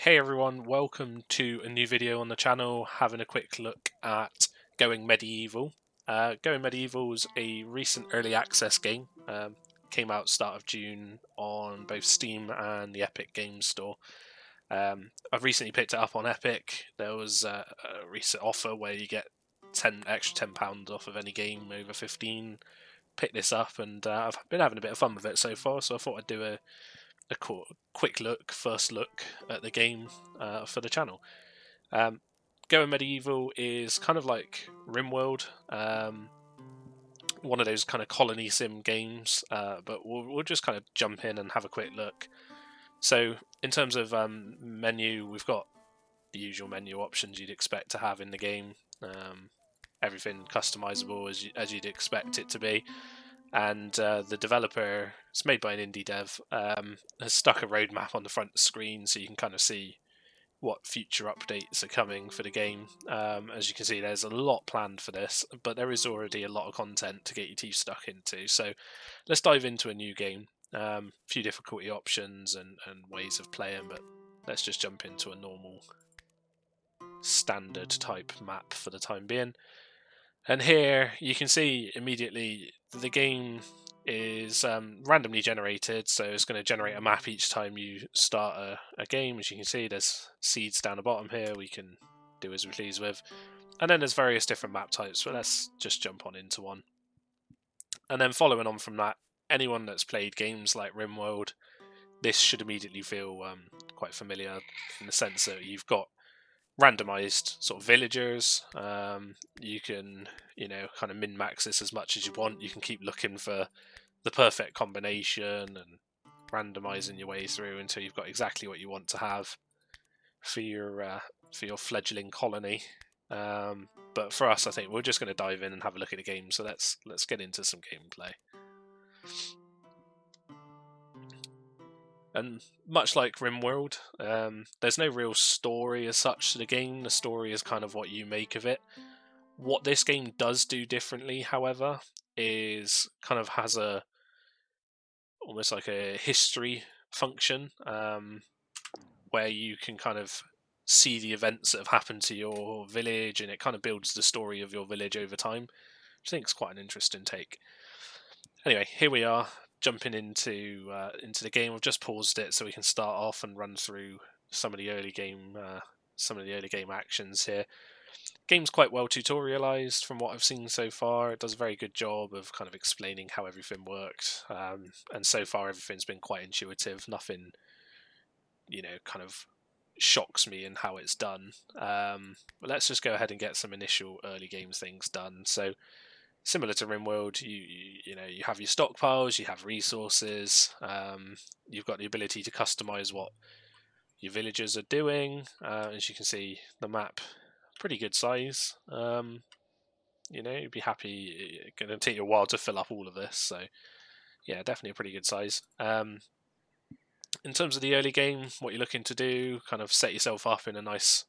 Hey everyone, welcome to a new video on the channel, having a quick look at Going Medieval. Going Medieval is a recent early access game, came out start of June on both Steam and the Epic Games Store. I've recently picked it up on Epic. There was a recent offer where you get extra £10 off of any game over 15. Pick this up and I've been having a bit of fun with it so far, so I thought I'd do a quick first look at the game for the channel. Going Medieval is kind of like RimWorld, one of those kind of colony sim games, but we'll just kind of jump in and have a quick look. So in terms of menu, we've got the usual menu options you'd expect to have in the game. Everything customizable as you'd expect it to be. And the developer, it's made by an indie dev, has stuck a roadmap on the front screen so you can kind of see what future updates are coming for the game. As you can see, there's a lot planned for this, but there is already a lot of content to get your teeth stuck into. So let's dive into a new game. A few difficulty options and ways of playing, but let's just jump into a normal standard type map for the time being. And here you can see immediately the game is randomly generated, so it's going to generate a map each time you start a game. As you can see, there's seeds down the bottom here we can do as we please with. And then there's various different map types, but let's just jump on into one. And then following on from that, anyone that's played games like RimWorld, this should immediately feel quite familiar in the sense that you've got randomized sort of villagers. You can, kind of min-max this as much as you want. You can keep looking for the perfect combination and randomizing your way through until you've got exactly what you want to have for your fledgling colony. But for us, I think we're just going to dive in and have a look at the game. So let's get into some gameplay. And much like RimWorld, there's no real story as such to the game. The story is kind of what you make of it. What this game does do differently, however, is kind of has almost like a history function, where you can kind of see the events that have happened to your village, and it kind of builds the story of your village over time, which I think is quite an interesting take. Anyway, here we are jumping into the game. I've just paused it so we can start off and run through some of the early game actions here. Game's quite well tutorialized from what I've seen so far. It does a very good job of kind of explaining how everything works, and so far everything's been quite intuitive. Nothing, kind of shocks me in how it's done. But let's just go ahead and get some initial early game things done. So similar to RimWorld, you have your stockpiles, you have resources, you've got the ability to customize what your villagers are doing. As you can see, the map, pretty good size. You'd be happy. It's going to take you a while to fill up all of this, so yeah, definitely a pretty good size. In terms of the early game, what you're looking to do, kind of set yourself up in a nice,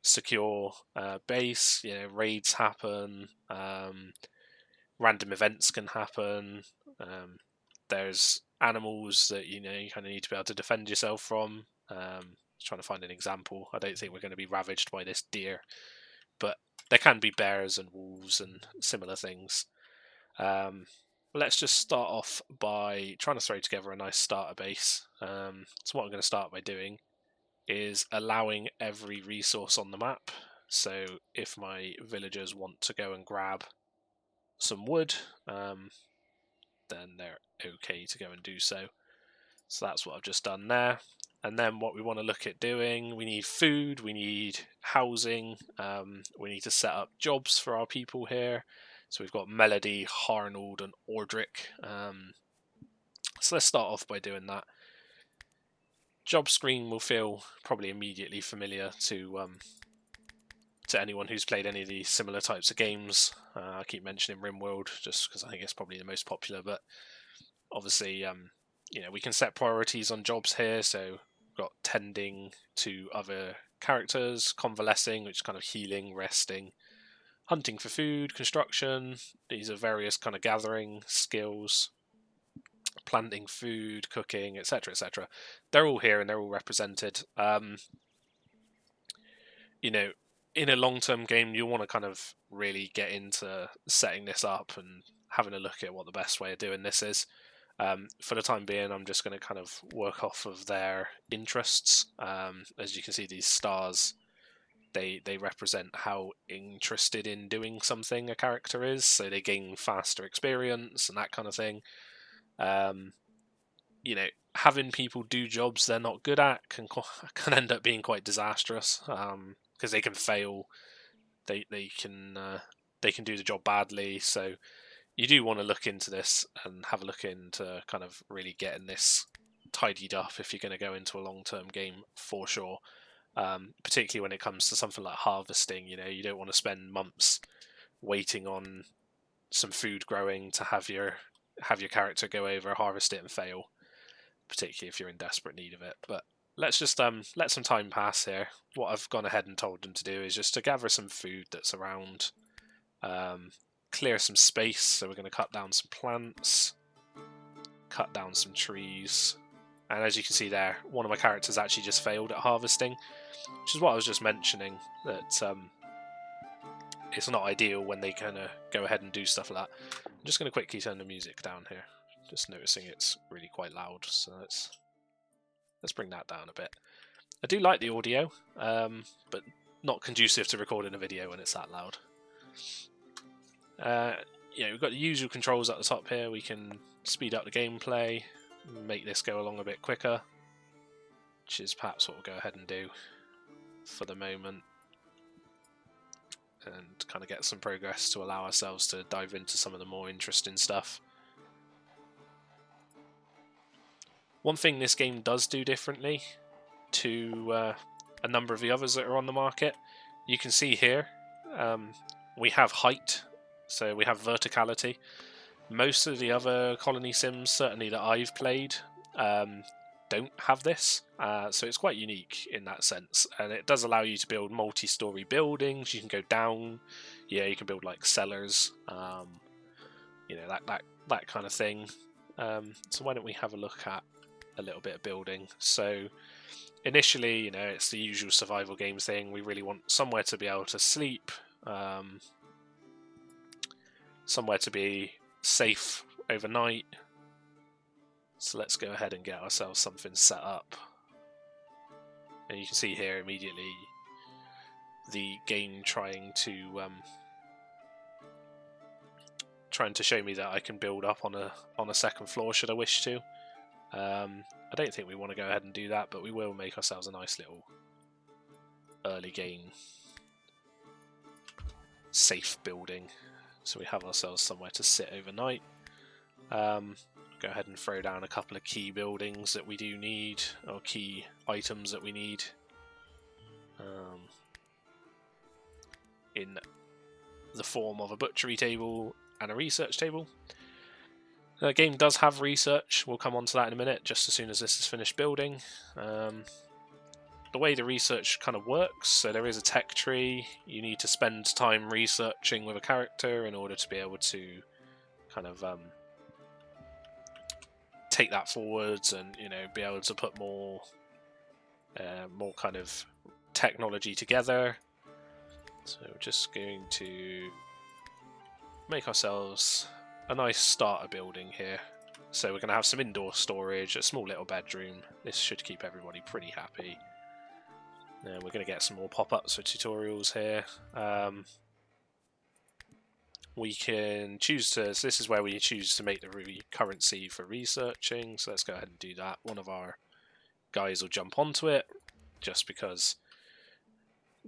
secure base. Raids happen. Random events can happen. There's animals that you kind of need to be able to defend yourself from. Trying to find an example. I don't think we're going to be ravaged by this deer, but there can be bears and wolves and similar things. Let's just start off by trying to throw together a nice starter base. So what I'm going to start by doing is allowing every resource on the map. So if my villagers want to go and grab some wood, then they're okay to go and do so. So that's what I've just done there. And then what we want to look at doing, we need food, we need housing, we need to set up jobs for our people here. So we've got Melody, Harnold, and Ordric. So let's start off by doing that. Job screen will feel probably immediately familiar to anyone who's played any of these similar types of games. I keep mentioning RimWorld just because I think it's probably the most popular, but obviously, we can set priorities on jobs here. So we've got tending to other characters, convalescing, which is kind of healing, resting, hunting for food, construction. These are various kind of gathering skills, planting food, cooking, etc., etc. They're all here and they're all represented. you know, in a long-term game, you want to kind of really get into setting this up and having a look at what the best way of doing this is. For the time being, I'm just going to kind of work off of their interests. As you can see, these stars, they represent how interested in doing something a character is, so they gain faster experience and that kind of thing. You know, having people do jobs they're not good at can end up being quite disastrous, because they can fail. They can do the job badly. So you do want to look into this and have a look into kind of really getting this tidied up if you're going to go into a long-term game, for sure. Particularly when it comes to something like harvesting, you know, you don't want to spend months waiting on some food growing to have your character go over, harvest it, and fail. Particularly if you're in desperate need of it. But let's just let some time pass here. What I've gone ahead and told them to do is just to gather some food that's around, clear some space. So we're going to cut down some plants, cut down some trees, and as you can see there, one of my characters actually just failed at harvesting, which is what I was just mentioning, that it's not ideal when they kind of go ahead and do stuff like that. I'm just going to quickly turn the music down here. Just noticing it's really quite loud, so let's bring that down a bit. I do like the audio, but not conducive to recording a video when it's that loud. You know, we've got the usual controls at the top here. We can speed up the gameplay, make this go along a bit quicker, which is perhaps what we'll go ahead and do for the moment, and kind of get some progress to allow ourselves to dive into some of the more interesting stuff. One thing this game does do differently to a number of the others that are on the market, you can see here, we have height, so we have verticality. Most of the other colony sims, certainly that I've played, don't have this, so it's quite unique in that sense, and it does allow you to build multi-story buildings. You can go down, yeah, you can build like cellars, you know, that kind of thing. So why don't we have a look at a little bit of building. So initially, you know, it's the usual survival games thing. We really want somewhere to be able to sleep, somewhere to be safe overnight. So let's go ahead and get ourselves something set up. And you can see here immediately the game trying to show me that I can build up on a second floor should I wish to. I don't think we want to go ahead and do that, but we will make ourselves a nice little early game safe building, so we have ourselves somewhere to sit overnight. Go ahead and throw down a couple of key buildings that we do need, or key items that we need, in the form of a butchery table and a research table. The game does have research, we'll come on to that in a minute, just as soon as this is finished building. The way the research kind of works, so there is a tech tree. You need to spend time researching with a character in order to be able to kind of take that forwards and, you know, be able to put more kind of technology together. So we're just going to make ourselves a nice starter building here. So we're going to have some indoor storage, a small little bedroom. This should keep everybody pretty happy. And we're going to get some more pop-ups for tutorials here. We can choose to, so this is where we choose to make the currency for researching. So let's go ahead and do that. One of our guys will jump onto it, just because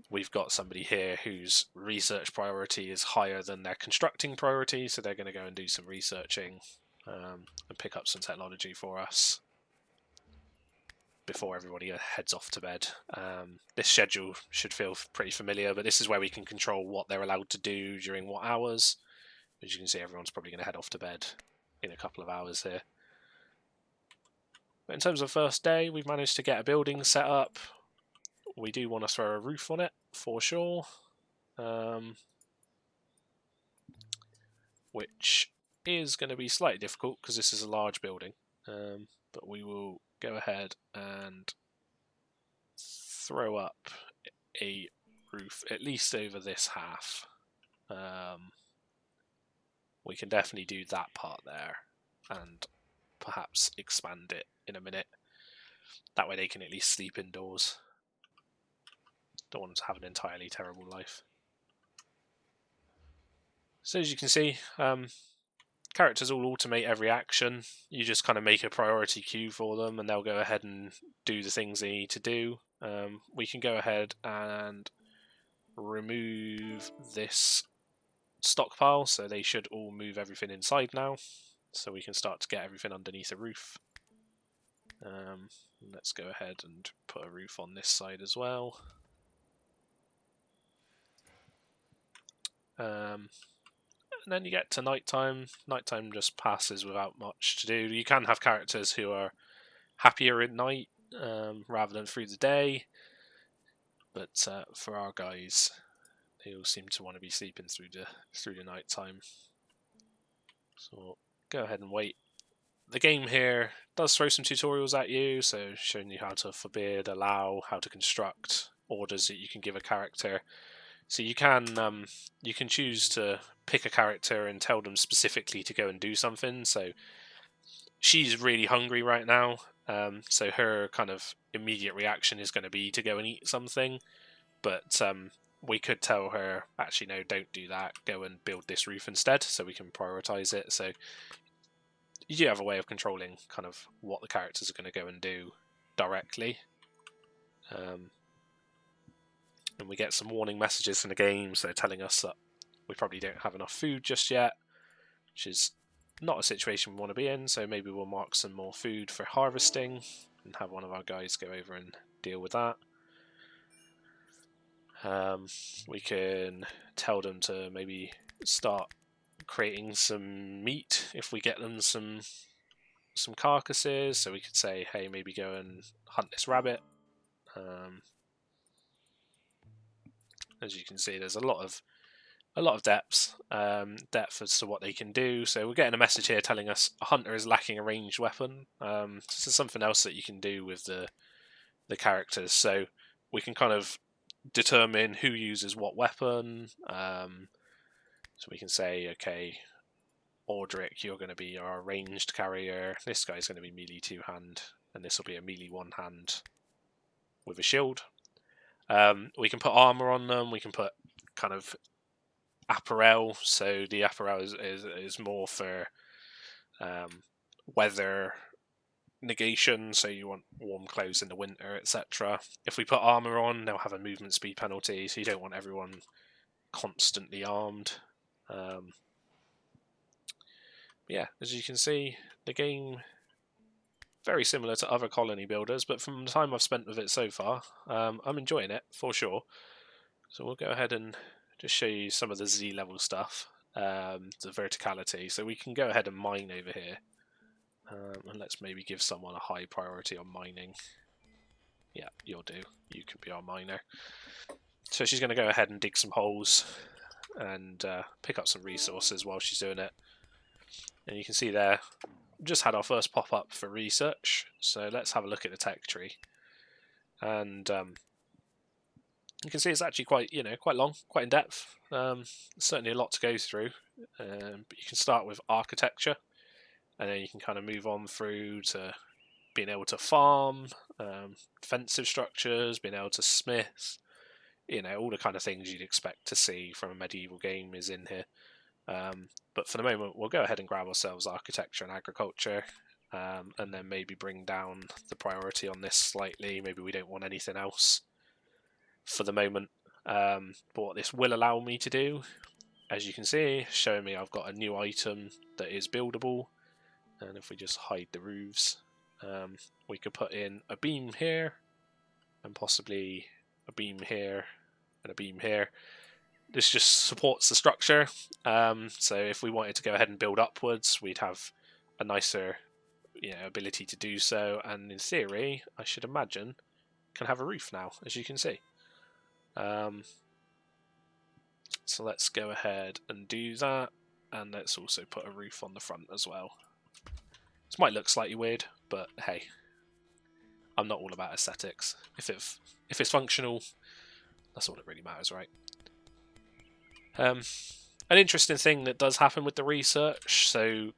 we've got somebody here whose research priority is higher than their constructing priority, so they're going to go and do some researching and pick up some technology for us before everybody heads off to bed. This schedule should feel pretty familiar, but this is where we can control what they're allowed to do during what hours. As you can see, everyone's probably going to head off to bed in a couple of hours here. But in terms of first day, we've managed to get a building set up. We do want to throw a roof on it, for sure. Which is going to be slightly difficult because this is a large building. But we will go ahead and throw up a roof, at least over this half. We can definitely do that part there and perhaps expand it in a minute. That way they can at least sleep indoors. Don't want them to have an entirely terrible life. So as you can see, characters all automate every action. You just kind of make a priority queue for them and they'll go ahead and do the things they need to do. We can go ahead and remove this stockpile, so they should all move everything inside now, so we can start to get everything underneath a roof. Let's go ahead and put a roof on this side as well. And then you get to nighttime. Nighttime just passes without much to do. You can have characters who are happier at night rather than through the day, but for our guys, they all seem to want to be sleeping through the night time. So go ahead and wait. The game here does throw some tutorials at you, so showing you how to forbid, allow, how to construct, orders that you can give a character. So you can choose to pick a character and tell them specifically to go and do something. So she's really hungry right now, so her kind of immediate reaction is going to be to go and eat something. But we could tell her, actually, no, don't do that. Go and build this roof instead, so we can prioritize it. So you do have a way of controlling kind of what the characters are going to go and do directly. And we get some warning messages in the game, so telling us that we probably don't have enough food just yet, which is not a situation we want to be in, so maybe we'll mark some more food for harvesting and have one of our guys go over and deal with that. We can tell them to maybe start creating some meat if we get them some carcasses, so we could say, hey, maybe go and hunt this rabbit. As you can see, there's a lot of depth as to what they can do. So we're getting a message here telling us a hunter is lacking a ranged weapon. This is something else that you can do with the characters. So we can kind of determine who uses what weapon. So we can say, okay, Ordric, you're going to be our ranged carrier. This guy's going to be melee 2-hand, and this will be a melee 1-hand with a shield. We can put armor on them. We can put kind of apparel. So the apparel is more for weather negation. So you want warm clothes in the winter, etc. If we put armor on, they'll have a movement speed penalty. So you don't want everyone constantly armed. Yeah, as you can see, the game very similar to other colony builders, but from the time I've spent with it so far, I'm enjoying it for sure. So we'll go ahead and just show you some of the Z level stuff, the verticality. So we can go ahead and mine over here, and let's maybe give someone a high priority on mining. Yeah, you'll do. You can be our miner. So she's going to go ahead and dig some holes and pick up some resources while she's doing it. And you can see there, just had our first pop-up for research, so let's have a look at the tech tree. And you can see it's actually quite long, quite in depth. Certainly a lot to go through, but you can start with architecture, and then you can kind of move on through to being able to farm, defensive structures, being able to smith, all the kind of things you'd expect to see from a medieval game is in here. But for the moment, we'll go ahead and grab ourselves architecture and agriculture, and then maybe bring down the priority on this slightly. Maybe we don't want anything else for the moment. But what this will allow me to do, as you can see, showing me I've got a new item that is buildable. And if we just hide the roofs, we could put in a beam here, and possibly a beam here, and a beam here. This just supports the structure, so if we wanted to go ahead and build upwards, we'd have a nicer ability to do so, and in theory, I should imagine, can have a roof now, as you can see. So let's go ahead and do that, and let's also put a roof on the front as well. This might look slightly weird, but hey, I'm not all about aesthetics. If it's functional, That's all that really matters, right? An interesting thing that does happen with the research, so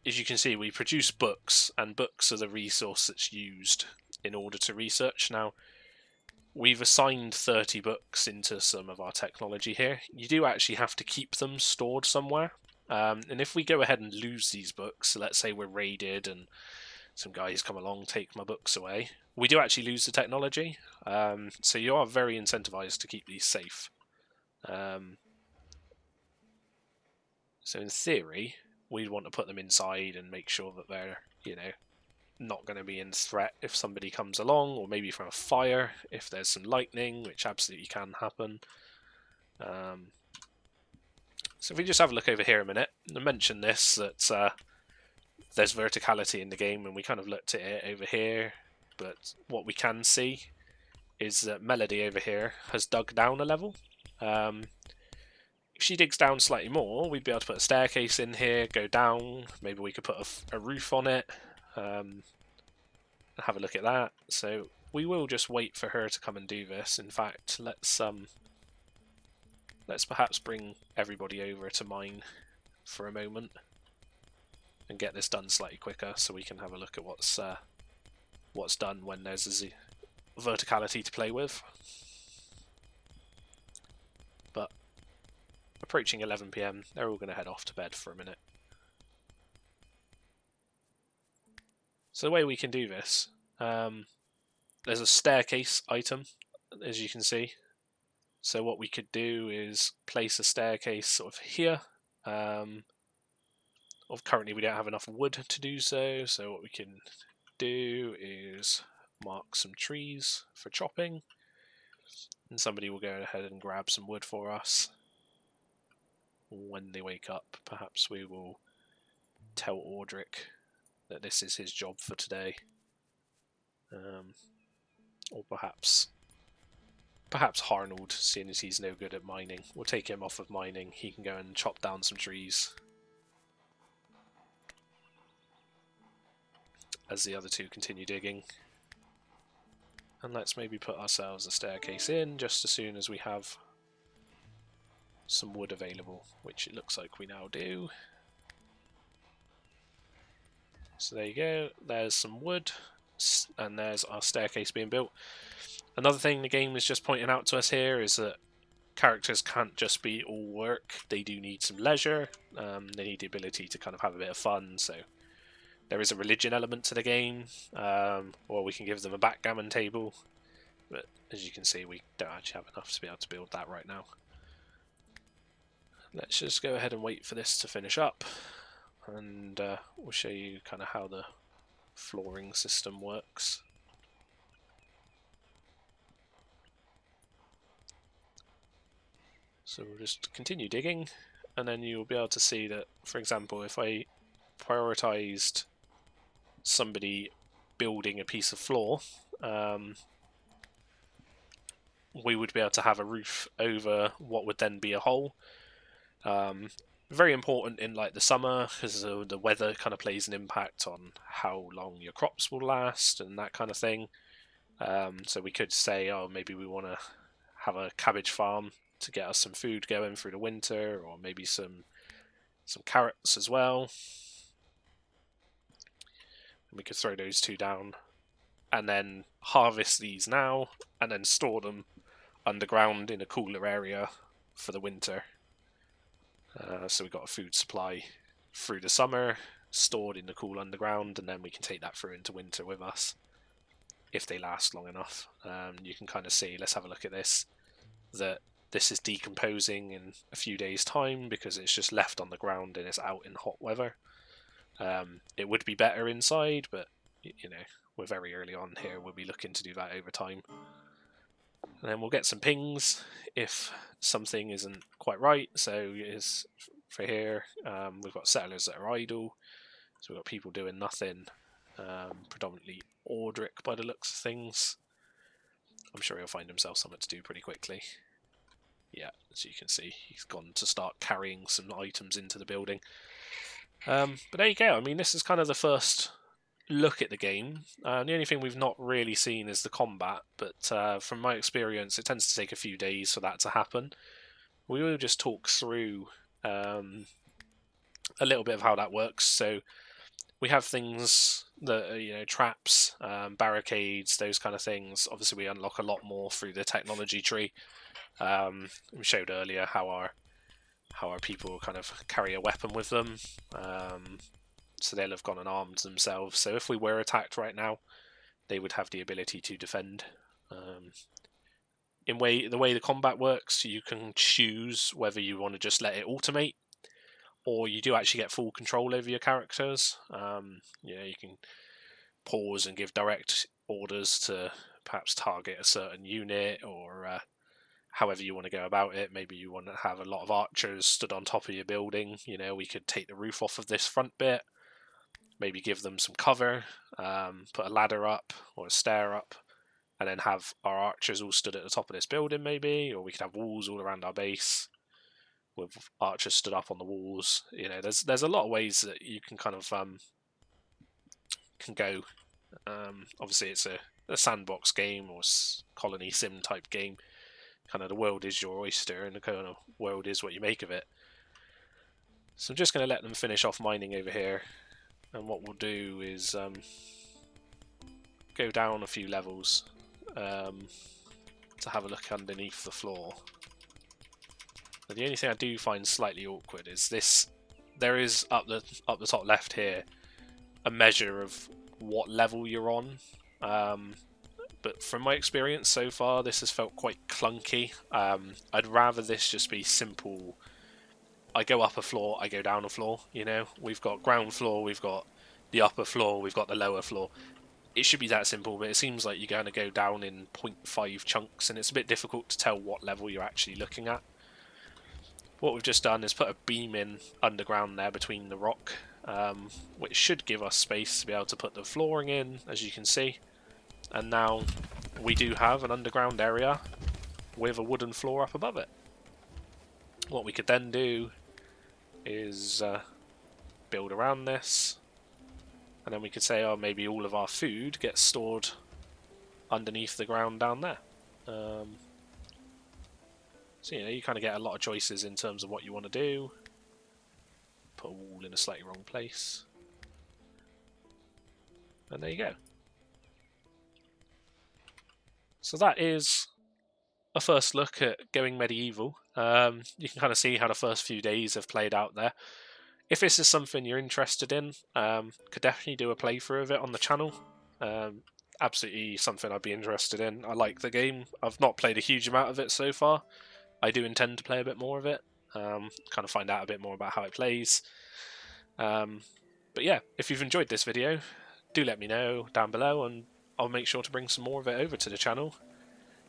as you can see, we produce books, and books are the resource that's used in order to research. Now, we've assigned 30 books into some of our technology here. You do actually have to keep them stored somewhere. And if we go ahead and lose these books, so let's say we're raided and some guys come along, take my books away, we do actually lose the technology. So you are very incentivized to keep these safe. So in theory, we'd want to put them inside and make sure that they're, not going to be in threat if somebody comes along, or maybe from a fire if there's some lightning, which absolutely can happen. So if we just have a look over here a minute, I mentioned this, that there's verticality in the game, and we kind of looked at it over here, but what we can see is that Melody over here has dug down a level. If she digs down slightly more, we'd be able to put a staircase in here, go down, maybe we could put a roof on it, and have a look at that. So we will just wait for her to come and do this. In fact, let's perhaps bring everybody over to mine for a moment and get this done slightly quicker, so we can have a look at what's done when there's a verticality to play with. But approaching 11 PM, they're all going to head off to bed for a minute. So the way we can do this, there's a staircase item, as you can see. So what we could do is place a staircase sort of here. Currently we don't have enough wood to do so, so what we can do is mark some trees for chopping, and somebody will go ahead and grab some wood for us. When they wake up, perhaps we will tell Audric that this is his job for today. Or perhaps Harnold, seeing as he's no good at mining. We'll take him off of mining. He can go and chop down some trees, as the other two continue digging. And let's maybe put ourselves a staircase in just as soon as we have some wood available, which it looks like we now do. So there you go, there's some wood, and there's our staircase being built. Another thing the game is just pointing out to us here is that characters can't just be all work, they do need some leisure, they need the ability to kind of have a bit of fun, so there is a religion element to the game, or we can give them a backgammon table, but as you can see we don't actually have enough to be able to build that right now. Let's just go ahead and wait for this to finish up, and we'll show you kind of how the flooring system works. So we'll just continue digging, and then you'll be able to see that, for example, if I prioritized somebody building a piece of floor, we would be able to have a roof over what would then be a hole. Very important in like the summer, because the weather kind of plays an impact on how long your crops will last and that kind of thing. So we could say, oh, maybe we want to have a cabbage farm to get us some food going through the winter, or maybe some carrots as well. And we could throw those two down and then harvest these now and then store them underground in a cooler area for the winter. So we've got a food supply through the summer stored in the cool underground, and then we can take that through into winter with us if they last long enough. You can kind of see, let's have a look at this, that this is decomposing in a few days time because it's just left on the ground and it's out in hot weather. It would be better inside, but we're very early on here, we'll be looking to do that over time. And then we'll get some pings if something isn't quite right. So is for here, we've got settlers that are idle, so we've got people doing nothing, predominantly Audric by the looks of things. I'm sure he'll find himself something to do pretty quickly. Yeah, as you can see, he's gone to start carrying some items into the building. But there you go. I mean, this is kind of the first look at the game, the only thing we've not really seen is the combat, but from my experience, it tends to take a few days for that to happen. We will just talk through a little bit of how that works. So we have things that traps, barricades, those kind of things. Obviously, we unlock a lot more through the technology tree. We showed earlier how our people kind of carry a weapon with them, so they'll have gone and armed themselves. So if we were attacked right now, they would have the ability to defend. The way the combat works, you can choose whether you want to just let it automate, or you do actually get full control over your characters. You can pause and give direct orders to perhaps target a certain unit, or however you want to go about it. Maybe you want to have a lot of archers stood on top of your building. We could take the roof off of this front bit, maybe give them some cover, put a ladder up or a stair up, and then have our archers all stood at the top of this building maybe, or we could have walls all around our base with archers stood up on the walls. There's a lot of ways that you can kind of can go. Obviously, it's a sandbox game or colony sim type game. Kind of the world is your oyster, and the kind of world is what you make of it. So I'm just going to let them finish off mining over here, and what we'll do is go down a few levels to have a look underneath the floor. But the only thing I do find slightly awkward is this. There is up the top left here a measure of what level you're on. But from my experience so far, this has felt quite clunky. I'd rather this just be simple. I go up a floor, I go down a floor. We've got ground floor, we've got the upper floor, we've got the lower floor. It should be that simple, but it seems like you're going to go down in 0.5 chunks, and it's a bit difficult to tell what level you're actually looking at. What we've just done is put a beam in underground there between the rock, which should give us space to be able to put the flooring in, as you can see. And now we do have an underground area with a wooden floor up above it. What we could then do is build around this, and then we could say, oh, maybe all of our food gets stored underneath the ground down there. So you kind of get a lot of choices in terms of what you want to do. Put a wall in a slightly wrong place, and there you go. So that is a first look at Going Medieval. You can kind of see how the first few days have played out there. If this is something you're interested in, could definitely do a playthrough of it on the channel. Absolutely something I'd be interested in. I like the game. I've not played a huge amount of it so far. I do intend to play a bit more of it, kind of find out a bit more about how it plays. But yeah, if you've enjoyed this video, do let me know down below, and I'll make sure to bring some more of it over to the channel.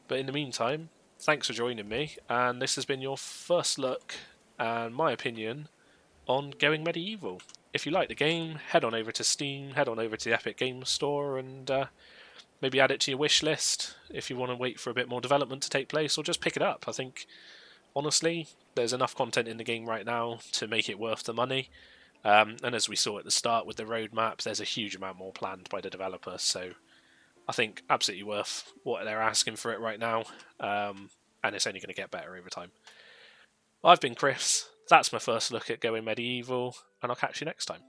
But in the meantime, thanks for joining me, and this has been your first look and my opinion on Going Medieval. If you like the game, head on over to Steam, head on over to the Epic Games Store, and maybe add it to your wish list if you want to wait for a bit more development to take place, or just pick it up. I think, honestly, there's enough content in the game right now to make it worth the money. And as we saw at the start with the roadmap, there's a huge amount more planned by the developer, so I think absolutely worth what they're asking for it right now, and it's only going to get better over time. I've been Chris, that's my first look at Going Medieval, and I'll catch you next time.